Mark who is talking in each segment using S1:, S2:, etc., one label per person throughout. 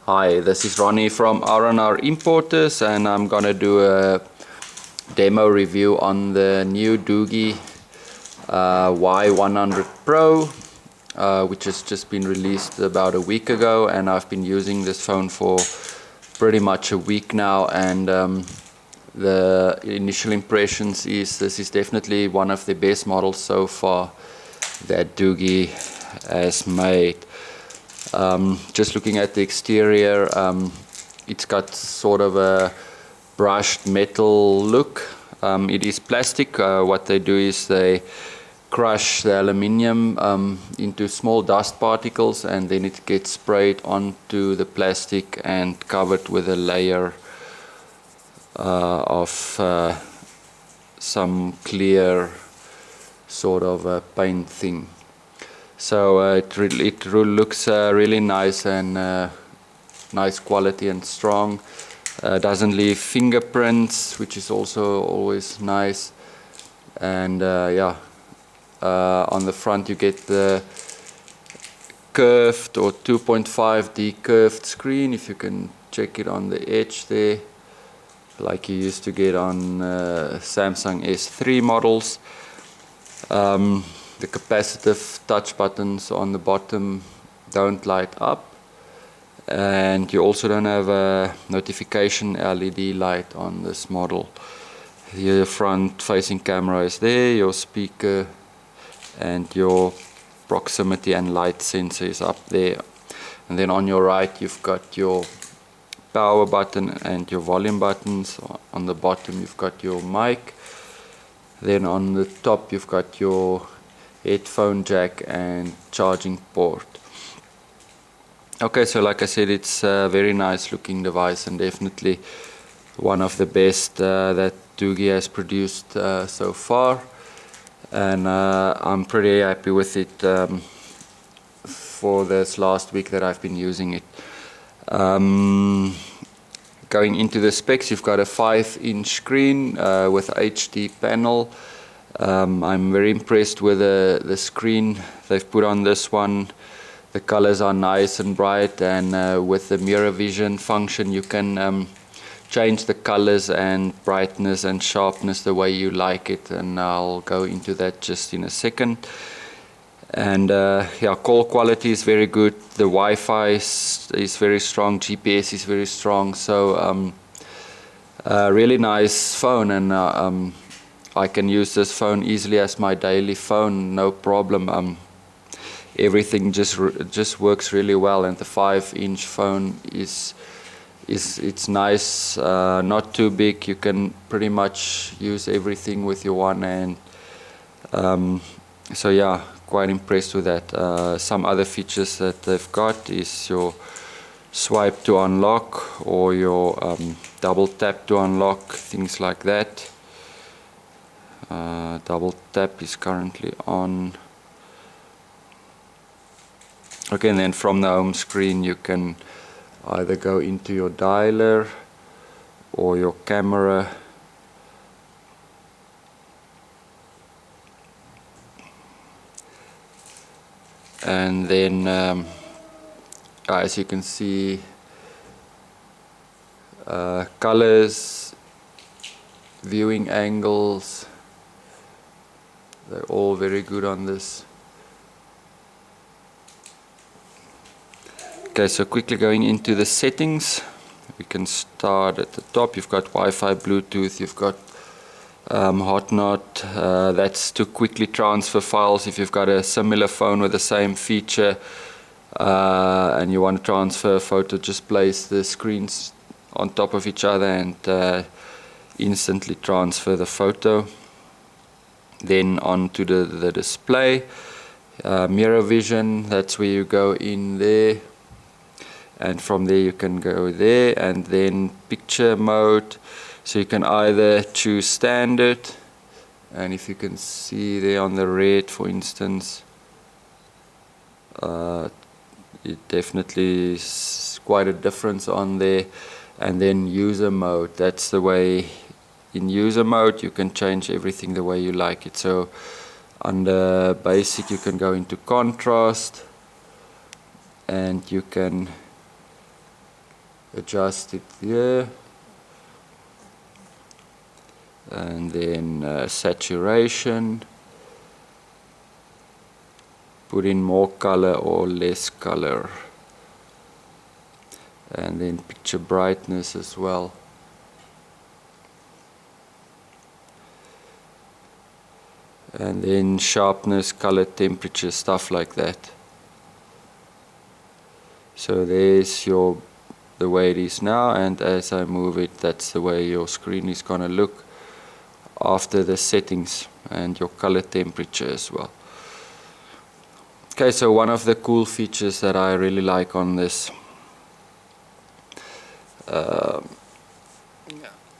S1: Hi, this is Ronnie from R&R Importers, and I'm gonna do a demo review on the new Doogee Y100 Pro, which has just been released about a week ago, and I've been using this phone for pretty much a week now, and the initial impressions is this is definitely one of the best models so far that Doogee has made. Just looking at the exterior, it's got sort of a brushed metal look. It is plastic. What they do is they crush the aluminium into small dust particles, and then it gets sprayed onto the plastic and covered with a layer of some clear sort of a paint thing. So it looks really nice and nice quality and strong. Doesn't leave fingerprints, which is also always nice. And yeah, on the front you get the curved or 2.5D curved screen, if you can check it on the edge there, like you used to get on Samsung S3 models. The capacitive touch buttons on the bottom don't light up, and you also don't have a notification LED light on this model. Your front facing camera is there, your speaker and your proximity and light sensor is up there, and then on your right you've got your power button and your volume buttons. On the bottom you've got your mic, then on the top you've got your headphone jack and charging port. Okay, so like I said, it's a very nice looking device and definitely one of the best that Doogee has produced so far, and I'm pretty happy with it for this last week that I've been using it. Going into the specs, you've got a 5-inch screen with HD panel. I'm very impressed with the screen they've put on this one. The colors are nice and bright, and with the mirror vision function you can change the colors and brightness and sharpness the way you like it, and I'll go into that just in a second. And yeah, call quality is very good. The Wi-Fi is very strong, GPS is very strong, so really nice phone, and I can use this phone easily as my daily phone, no problem. Everything just works really well, and the 5-inch phone it's nice, not too big. You can pretty much use everything with your one hand. So yeah, quite impressed with that. Some other features that they've got is your swipe to unlock, or your double tap to unlock, things like that. Double tap is currently on. Okay, and then from the home screen you can either go into your dialer or your camera. And then as you can see, colors, viewing angles, they're all very good on this. Okay, so quickly going into the settings, we can start at the top. You've got Wi-Fi, Bluetooth, you've got Hotnot, that's to quickly transfer files. If you've got a similar phone with the same feature and you want to transfer a photo, just place the screens on top of each other and instantly transfer the photo. Then onto the display, mirror vision, that's where you go in there, and from there you can go there. And then picture mode, so you can either choose standard, and if you can see there on the red, for instance, it definitely is quite a difference on there. And then user mode, that's the way. In user mode you can change everything the way you like it. So under basic you can go into contrast, and you can adjust it there, and then saturation, put in more color or less color, and then picture brightness as well. And then sharpness, color, temperature, stuff like that. So there's the way it is now, and as I move it, that's the way your screen is gonna look after the settings, and your color temperature as well. Okay, so one of the cool features that I really like on this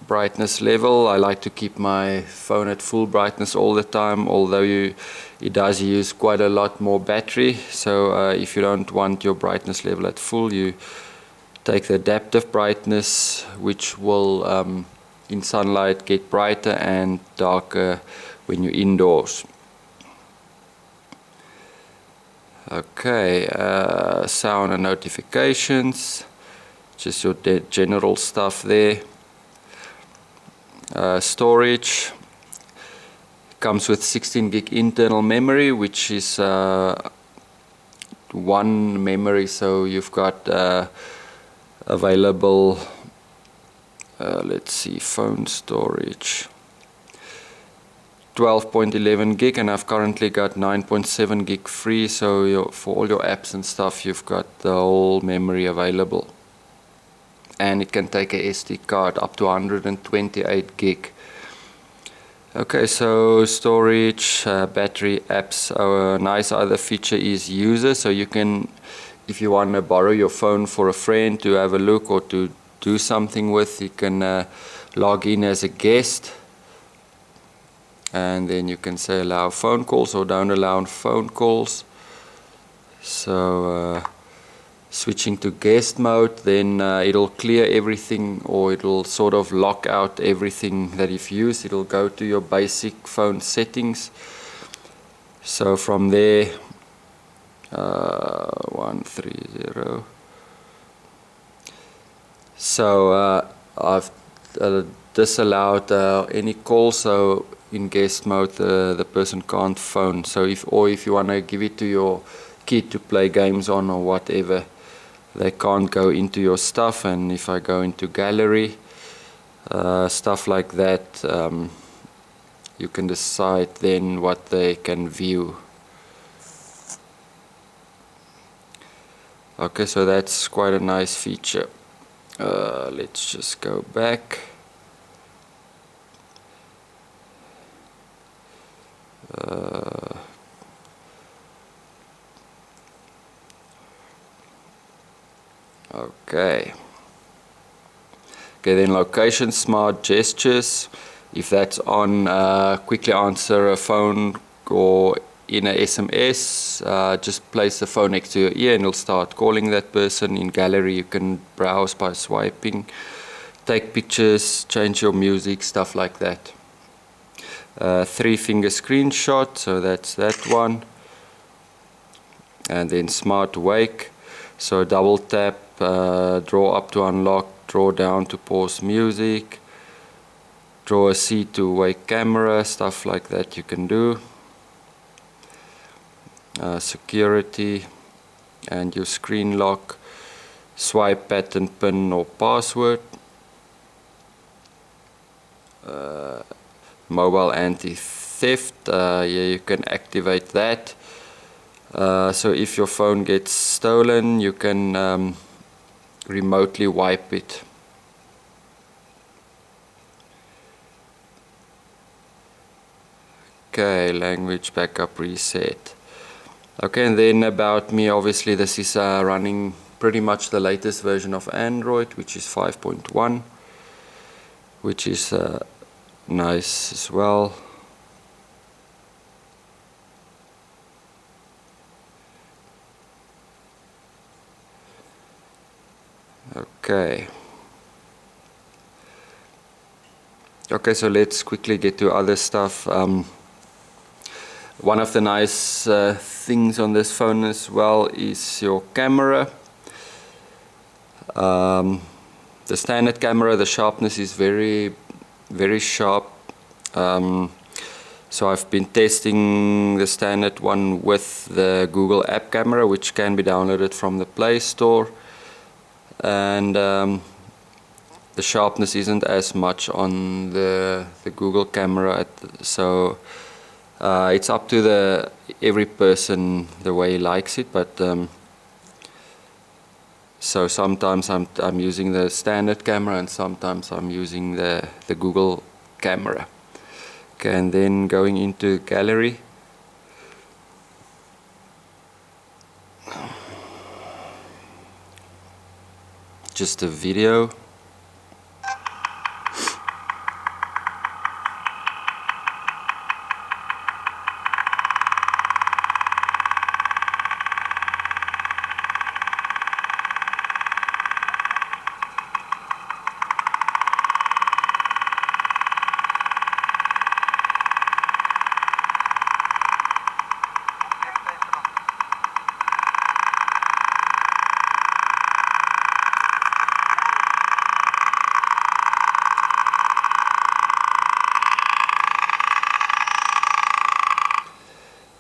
S1: brightness level, I like to keep my phone at full brightness all the time, although it does use quite a lot more battery. So if you don't want your brightness level at full, you take the adaptive brightness, which will in sunlight get brighter and darker when you're indoors. Okay, sound and notifications, just your general stuff there. Storage comes with 16 gig internal memory, which is one memory, so you've got available, let's see, phone storage 12.11 gig, and I've currently got 9.7 gig free, so for all your apps and stuff you've got the whole memory available. And it can take a SD card up to 128 gig. Okay, so storage, battery, apps. A nice other feature is user, so you can, if you want to borrow your phone for a friend to have a look or to do something with, you can log in as a guest, and then you can say allow phone calls or don't allow phone calls. So switching to guest mode, then it'll clear everything, or it'll sort of lock out everything that you've used. It'll go to your basic phone settings. So from there, 130. So I've disallowed any calls, so in guest mode the person can't phone. So if you want to give it to your kid to play games on or whatever, they can't go into your stuff. And if I go into gallery, stuff like that, you can decide then what they can view. Okay, so that's quite a nice feature. Let's just go back. Okay, then location smart gestures. If that's on, quickly answer a phone or in a SMS, just place the phone next to your ear and it'll start calling that person. In gallery you can browse by swiping, take pictures, change your music, stuff like that. 3-finger screenshot, so that's that one. And then smart wake, so double tap, draw up to unlock, draw down to pause music, draw a C to wake camera, stuff like that you can do. Security and your screen lock, swipe pattern, pin or password, mobile anti-theft, yeah, you can activate that. So if your phone gets stolen, you can remotely wipe it. Okay, language backup reset. Okay, and then about me, obviously this is running pretty much the latest version of Android, which is 5.1, which is nice as well. Okay. Okay, so let's quickly get to other stuff. One of the nice things on this phone as well is your camera. The standard camera, the sharpness is very sharp. So I've been testing the standard one with the Google app camera, which can be downloaded from the Play Store, and the sharpness isn't as much on the Google camera, so it's up to every person the way he likes it, but so sometimes I'm using the standard camera and sometimes I'm using the Google camera. Okay, and then going into gallery. Just a video.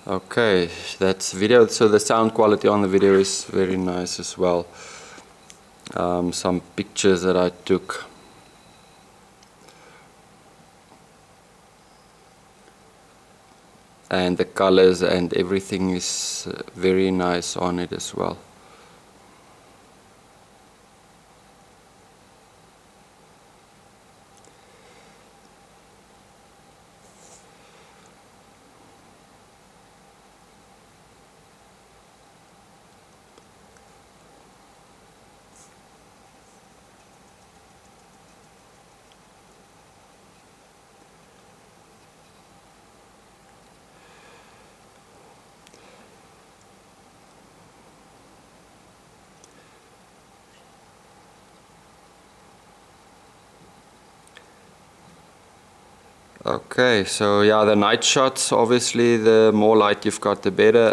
S1: Okay, that's video. So the sound quality on the video is very nice as well. Some pictures that I took. And the colors and everything is very nice on it as well. Okay, so yeah, the night shots, obviously the more light you've got the better.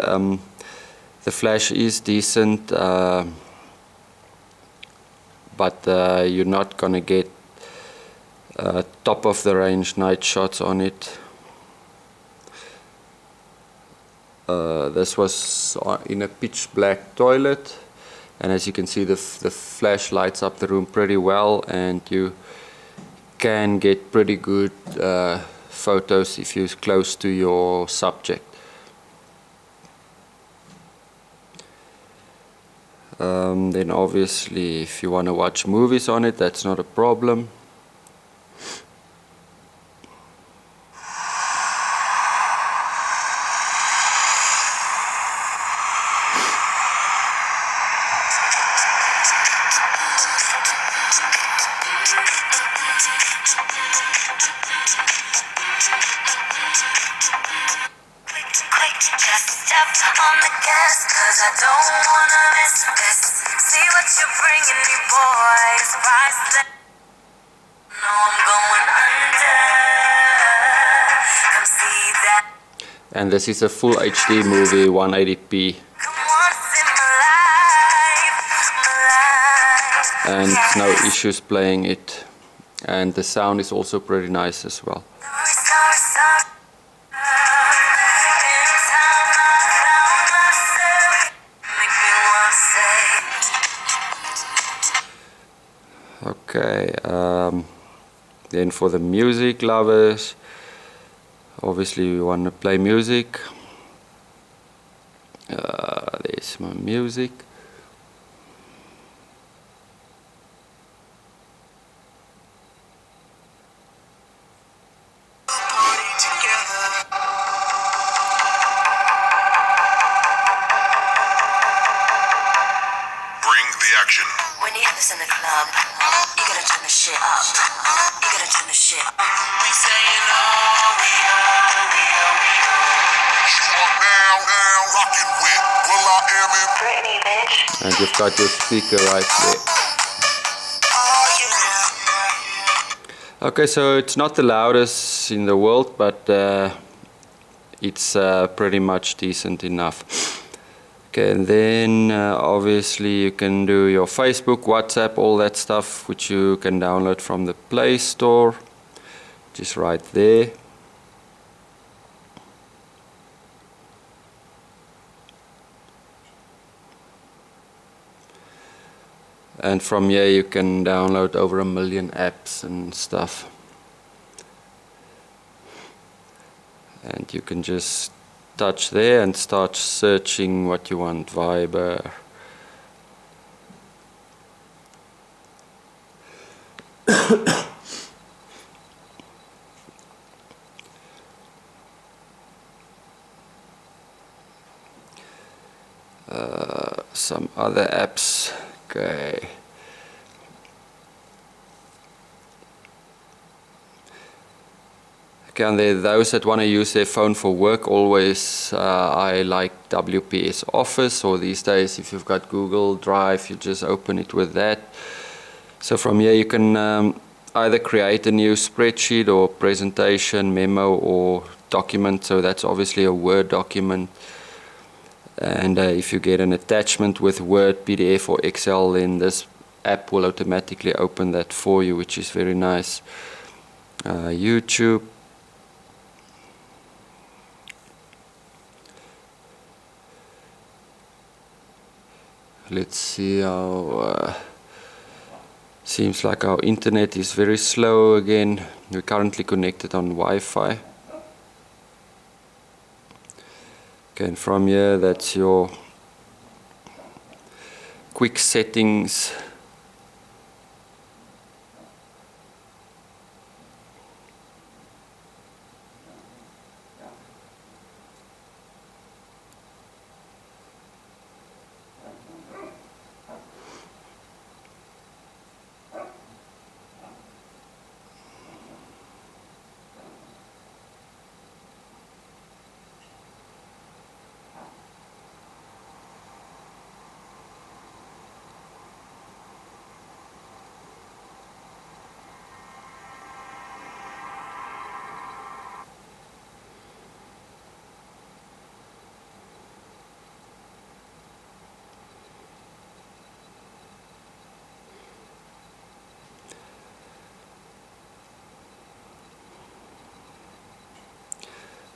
S1: The flash is decent, but you're not gonna get top of the range night shots on it. This was in a pitch black toilet, and as you can see the flash lights up the room pretty well, and you can get pretty good photos if you're close to your subject. Then obviously if you want to watch movies on it, that's not a problem.
S2: On the gas, 'cause I don't wanna miss this. See what you're bringing me, boys. Priceless. No, I'm going under. Come see that.
S1: And this is a full HD movie, 180p.
S2: Come once in my life,
S1: And no issues playing it. And the sound is also pretty nice as well.
S2: Sorry, sorry. Anytime I found myself, make me wanna say.
S1: Okay, then for the music lovers, obviously we want to play music. There's my music.
S2: When you have this in the club, you gotta turn the shit up. You gotta turn the shit up. We saying oh, we rockin' with Will I Am in Britney, bitch.
S1: And you've got your speaker right there. Okay, so it's not the loudest in the world, but it's pretty much decent enough. Okay, and then obviously you can do your Facebook, WhatsApp, all that stuff, which you can download from the Play Store, just right there. And from here you can download over 1 million apps and stuff. And you can just touch there and start searching what you want. Viber. Some other apps. Okay. Okay, and those that want to use their phone for work, always I like WPS Office, or these days if you've got Google Drive, you just open it with that. So from here you can either create a new spreadsheet or presentation, memo or document. So that's obviously a Word document. And if you get an attachment with Word, PDF or Excel, then this app will automatically open that for you, which is very nice. YouTube. Let's see how... seems like our internet is very slow again. We're currently connected on Wi-Fi. Okay, and from here that's your quick settings.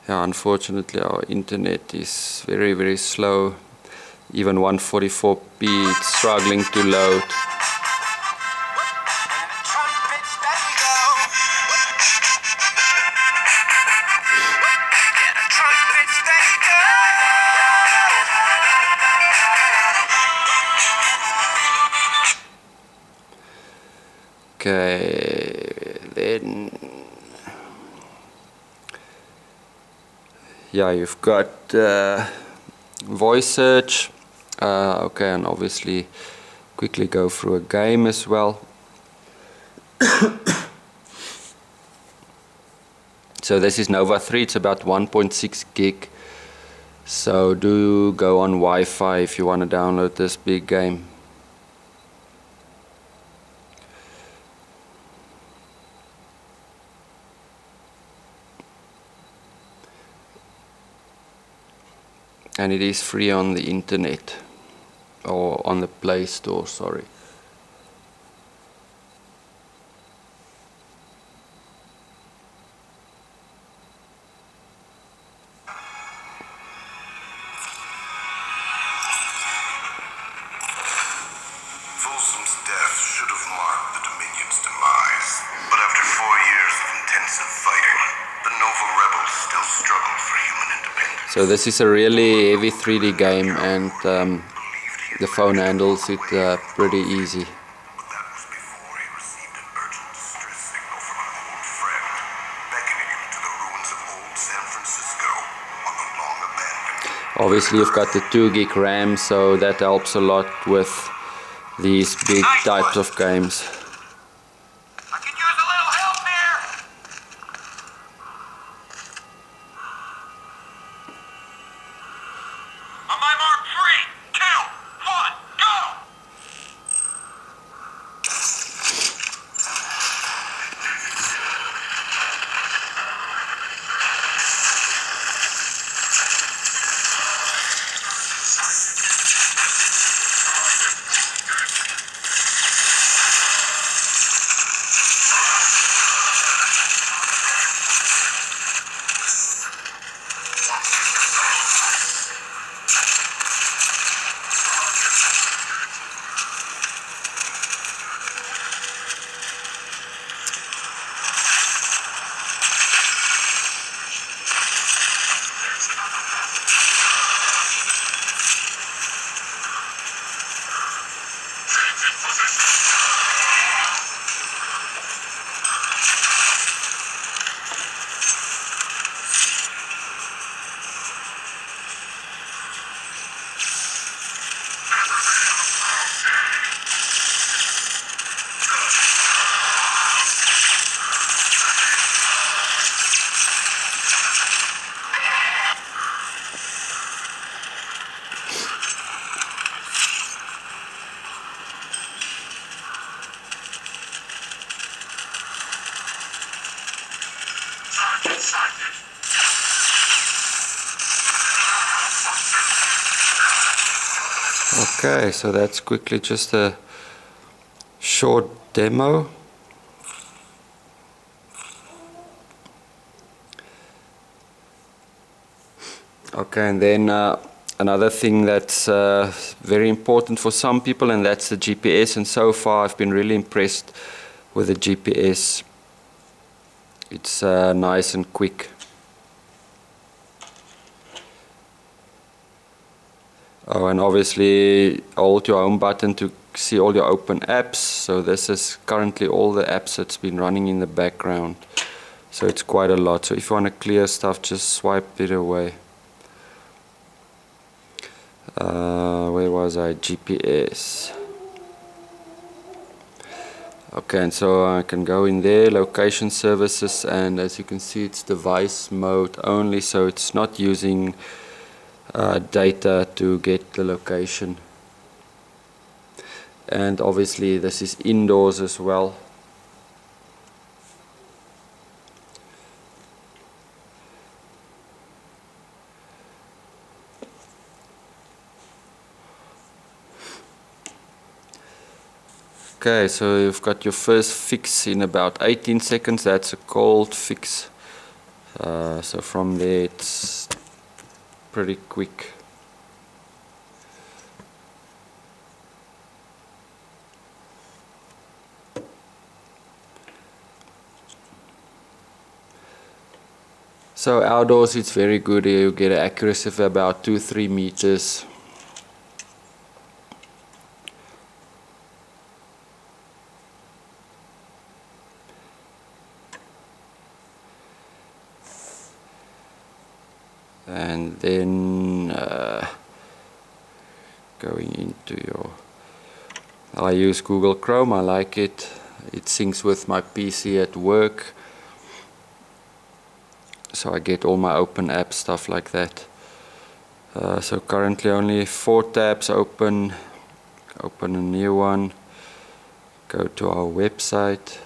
S1: Yeah, unfortunately our internet is very, very slow. Even 144p, it's struggling to load. Okay, then yeah, you've got voice search. Okay, and obviously quickly go through a game as well. So this is Nova 3, it's about 1.6 gig. So do go on Wi-Fi if you want to download this big game. And it is free on the internet, or on the Play Store, sorry.
S3: Folsom's death should have marked the Dominion's demise, but after 4 years of intensive fighting, the Nova rebels still struggle for human independence.
S1: So this is a really heavy 3D game, and the phone handles it pretty easy.
S3: But that was before he received an urgent distress signal from an old friend, beckoning him to the ruins of old San Francisco on the long abandoned.
S1: Obviously you've got the 2 gig RAM, so that helps a lot with these big types of games.
S3: I could use a little help here! On my mark, 3, 2, 1, go!
S1: Okay, so that's quickly just a short demo. Okay, and then another thing that's very important for some people, and that's the GPS. And so far I've been really impressed with the GPS. It's nice and quick. Oh, and obviously hold your home button to see all your open apps. So this is currently all the apps that's been running in the background. So it's quite a lot. So if you want to clear stuff, just swipe it away. Where was I? GPS. Okay, and so I can go in there, location services, and as you can see it's device mode only, so it's not using data to get the location. And obviously this is indoors as well. Okay, so you've got your first fix in about 18 seconds. That's a cold fix. So from there it's pretty quick. So outdoors it's very good. You get an accuracy of about 2-3 meters. And then going into your, I use Google Chrome. I like it. It syncs with my PC at work, so I get all my open app stuff like that. So currently only 4 tabs open. Open a new one, go to our website.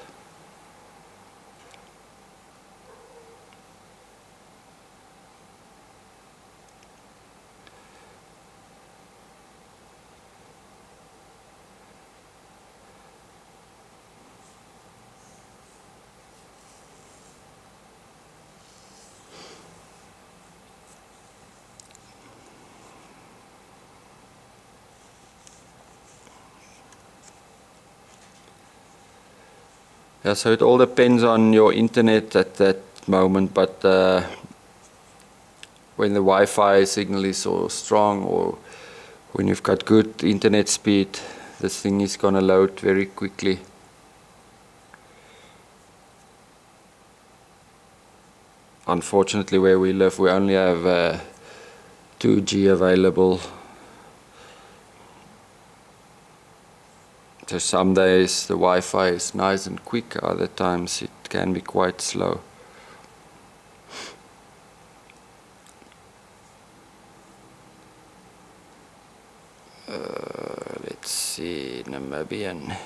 S1: Yeah, so it all depends on your internet at that moment, but when the Wi-Fi signal is so strong, or when you've got good internet speed, this thing is gonna load very quickly. Unfortunately, where we live, we only have 2G available. So some days the Wi-Fi is nice and quick, other times it can be quite slow. Let's see, Namibian.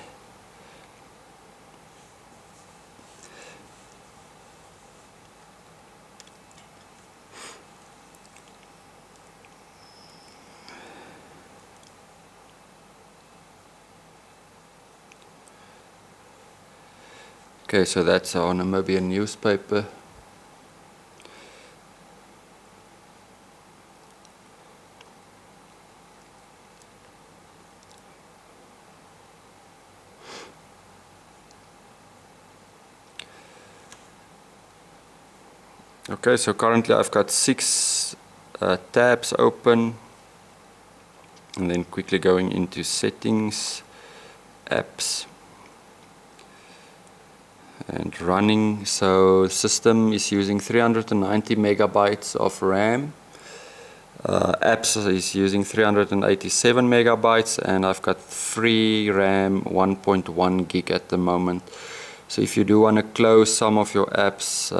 S1: Okay, so that's our Namibian newspaper. Okay, so currently I've got 6 tabs open, and then quickly going into settings. apps and running. So system is using 390 megabytes of RAM. Apps is using 387 megabytes, and I've got free RAM 1.1 gig at the moment. So if you do want to close some of your apps,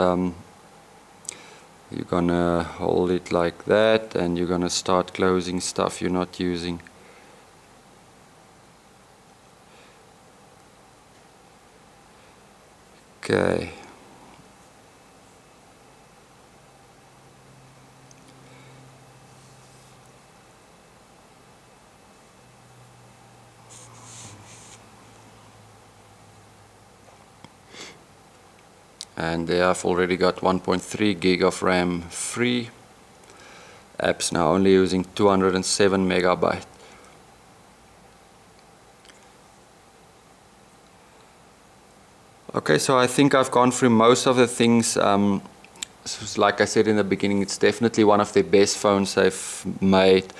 S1: you're gonna hold it like that and you're gonna start closing stuff you're not using. Okay. And there I've already got 1.3 gig of RAM free. Apps now only using 207 megabyte. Okay, so I think I've gone through most of the things. Like I said in the beginning, it's definitely one of the best phones they've made.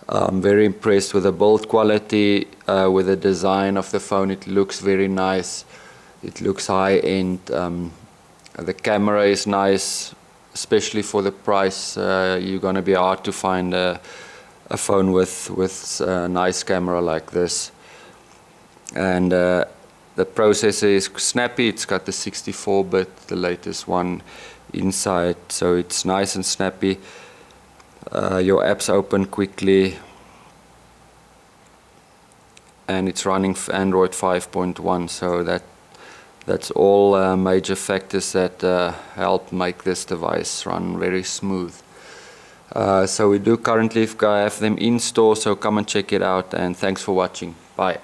S1: I'm very impressed with the build quality, with the design of the phone. It looks very nice. It looks high-end. The camera is nice, especially for the price. You're going to be hard to find a phone with a nice camera like this. And the processor is snappy. It's got the 64-bit, the latest one inside, so it's nice and snappy. Your apps open quickly, and it's running Android 5.1, so that's all major factors that help make this device run very smooth. So we do currently have them in store, so come and check it out, and thanks for watching. Bye.